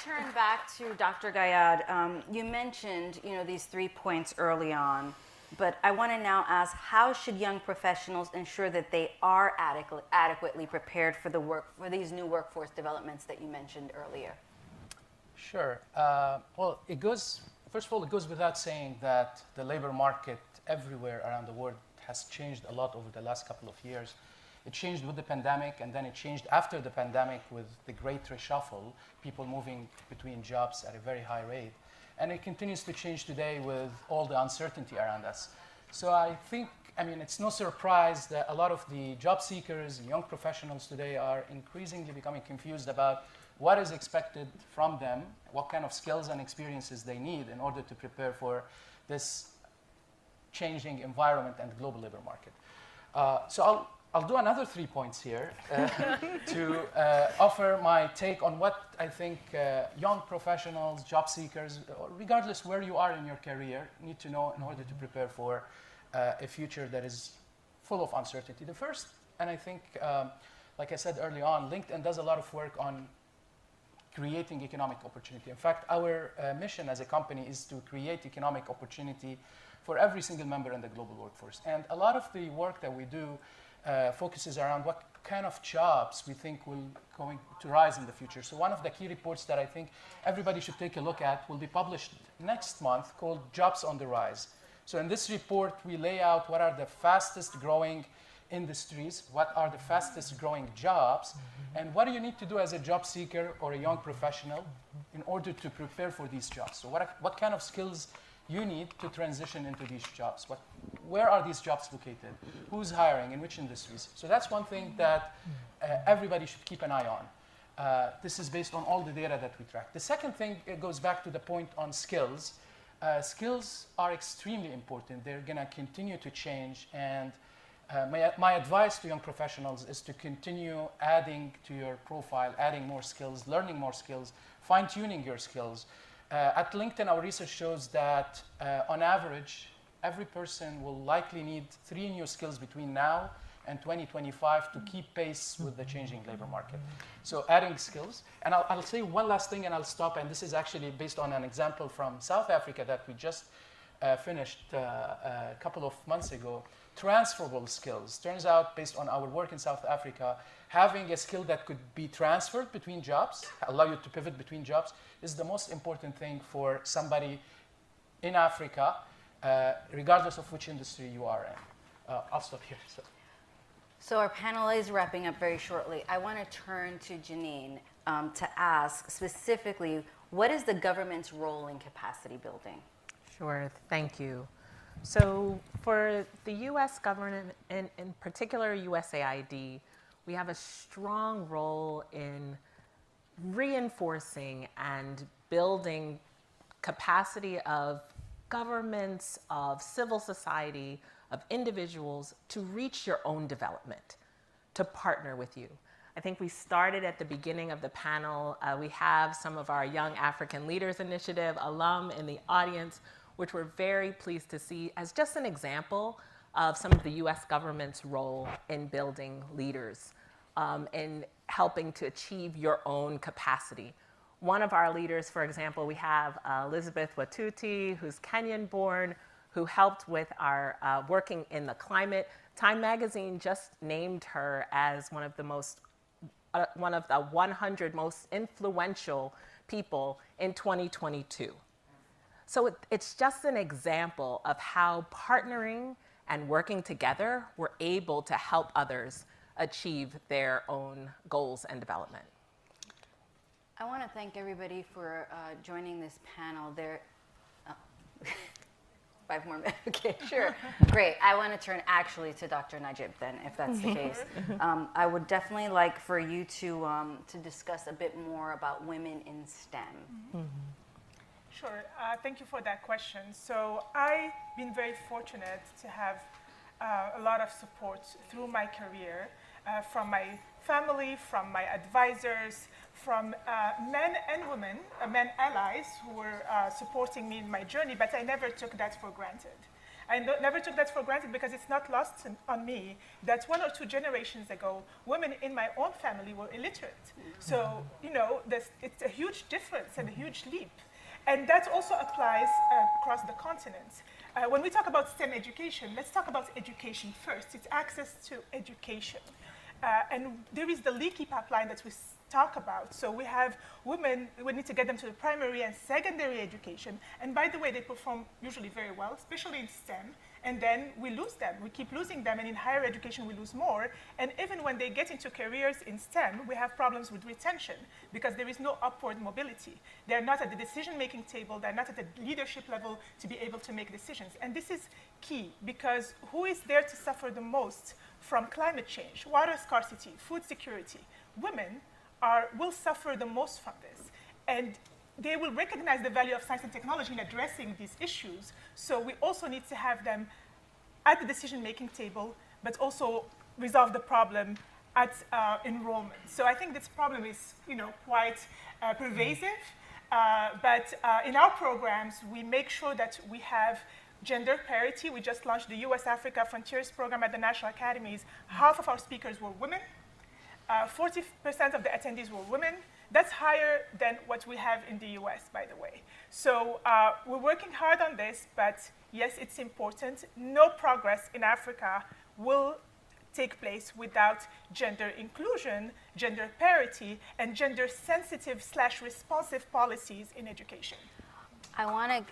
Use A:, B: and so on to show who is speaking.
A: turn back to Dr. Gayad. You mentioned, these 3 points early on, but I want to now ask, how should young professionals ensure that they are adequately prepared for these new workforce developments that you mentioned earlier?
B: Sure. Well, first of all, it goes without saying that the labor market everywhere around the world has changed a lot over the last couple of years. It changed with the pandemic, and then it changed after the pandemic with the great reshuffle, people moving between jobs at a very high rate. And it continues to change today with all the uncertainty around us. So I think, it's no surprise that a lot of the job seekers and young professionals today are increasingly becoming confused about what is expected from them, what kind of skills and experiences they need in order to prepare for this changing environment and global labor market. So I'll do another 3 points here to offer my take on what I think young professionals, job seekers, regardless where you are in your career, need to know in order to prepare for a future that is full of uncertainty. The first, and I think, like I said early on, LinkedIn does a lot of work on creating economic opportunity. In fact, our mission as a company is to create economic opportunity for every single member in the global workforce. And a lot of the work that we do focuses around what kind of jobs we think will going to rise in the future. So one of the key reports that I think everybody should take a look at will be published next month, called Jobs on the Rise. So in this report, we lay out what are the fastest growing industries, what are the fastest growing jobs, and what do you need to do as a job seeker or a young professional in order to prepare for these jobs. So what kind of skills you need to transition into these jobs. Where are these jobs located? Who's hiring? In which industries? So that's one thing that everybody should keep an eye on. This is based on all the data that we track. The second thing, it goes back to the point on skills. Skills are extremely important. They're going to continue to change. And my advice to young professionals is to continue adding to your profile, adding more skills, learning more skills, fine-tuning your skills. At LinkedIn, our research shows that on average, every person will likely need 3 new skills between now and 2025 to keep pace with the changing labor market. So adding skills. And I'll say one last thing and I'll stop. And this is actually based on an example from South Africa that we just finished a couple of months ago. Transferable skills. Turns out, based on our work in South Africa, having a skill that could be transferred between jobs, allow you to pivot between jobs, is the most important thing for somebody in Africa, regardless of which industry you are in. I'll stop here.
A: So our panel is wrapping up very shortly. I want to turn to Janine to ask specifically, what is the government's role in capacity building?
C: Sure, thank you. So for the U.S. government, in particular USAID, we have a strong role in reinforcing and building capacity of governments, of civil society, of individuals to reach your own development, to partner with you. I think we started at the beginning of the panel. We have some of our Young African Leaders Initiative alum in the audience, which we're very pleased to see as just an example of some of the US government's role in building leaders, in helping to achieve your own capacity. One of our leaders, for example, we have Elizabeth Watuti, who's Kenyan-born, who helped with our working in the climate. Time Magazine just named her as one of the 100 most influential people in 2022. So it's just an example of how partnering and working together, we're able to help others achieve their own goals and development.
A: I want to thank everybody for joining this panel. 5 more minutes. Okay, sure. Great. I want to turn actually to Dr. Najib then, if that's the case. I would definitely like for you to discuss a bit more about women in STEM.
D: Sure. Thank you for that question. So I've been very fortunate to have a lot of support through my career from my family, from my advisors, from men and women, men allies who were supporting me in my journey, but I never took that for granted. I never took that for granted because it's not lost on me that 1 or 2 generations ago, women in my own family were illiterate. So, you know, it's a huge difference and a huge leap. And that also applies across the continent. When we talk about STEM education, let's talk about education first. It's access to education. And there is the leaky pipeline that we talk about. So we have women, we need to get them to the primary and secondary education. And by the way, they perform usually very well, especially in STEM. And then we lose them. We keep losing them. And in higher education, we lose more. And even when they get into careers in STEM, we have problems with retention because there is no upward mobility. They're not at the decision-making table. They're not at the leadership level to be able to make decisions. And this is key because who is there to suffer the most from climate change, water scarcity, food security? Women will suffer the most from this. And they will recognize the value of science and technology in addressing these issues. So we also need to have them at the decision-making table, but also resolve the problem at enrollment. So I think this problem is, you know, quite pervasive. But in our programs, we make sure that we have gender parity. We just launched the US Africa Frontiers program at the National Academies. Half of our speakers were women. 40% of the attendees were women. That's higher than what we have in the US, by the way. So we're working hard on this, but yes, it's important. No progress in Africa will take place without gender inclusion, gender parity, and gender-sensitive/responsive policies in education.
A: I want to